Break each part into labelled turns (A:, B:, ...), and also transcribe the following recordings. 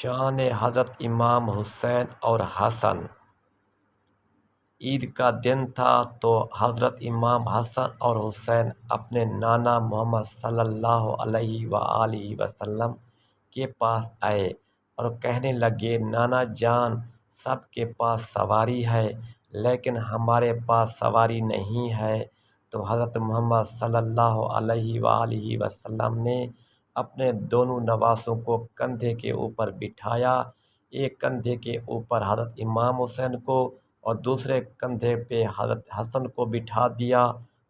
A: شان حضرت امام حسین اور حسن۔ عید کا دن تھا تو حضرت امام حسن اور حسین اپنے نانا محمد صلی اللہ علیہ وآلہ وسلم کے پاس آئے اور کہنے لگے، نانا جان، سب کے پاس سواری ہے لیکن ہمارے پاس سواری نہیں ہے۔ تو حضرت محمد صلی اللہ علیہ وآلہ وسلم نے اپنے دونوں نواسوں کو کندھے کے اوپر بٹھایا، ایک کندھے کے اوپر حضرت امام حسین کو اور دوسرے کندھے پہ حضرت حسن کو بٹھا دیا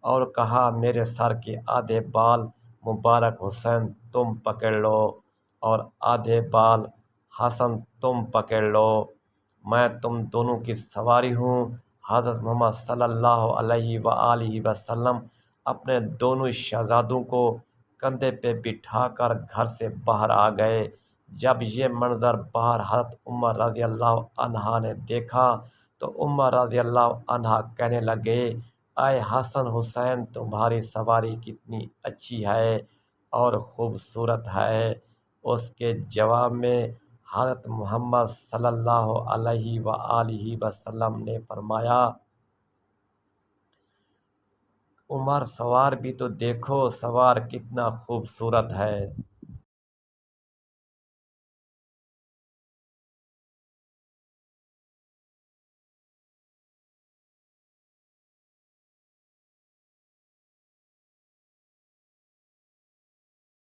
A: اور کہا، میرے سر کے آدھے بال مبارک حسین تم پکڑ لو اور آدھے بال حسن تم پکڑ لو، میں تم دونوں کی سواری ہوں۔ حضرت محمد صلی اللہ علیہ وآلہ وسلم اپنے دونوں شہزادوں کو کندھے پہ بٹھا کر گھر سے باہر آ گئے۔ جب یہ منظر باہر حضرت عمر رضی اللہ عنہ نے دیکھا تو عمر رضی اللہ عنہ کہنے لگے، اے حسن حسین، تمہاری سواری کتنی اچھی ہے اور خوبصورت ہے۔ اس کے جواب میں حضرت محمد صلی اللہ علیہ وآلہ وسلم نے فرمایا، عمر، سوار بھی تو دیکھو، سوار کتنا خوبصورت ہے۔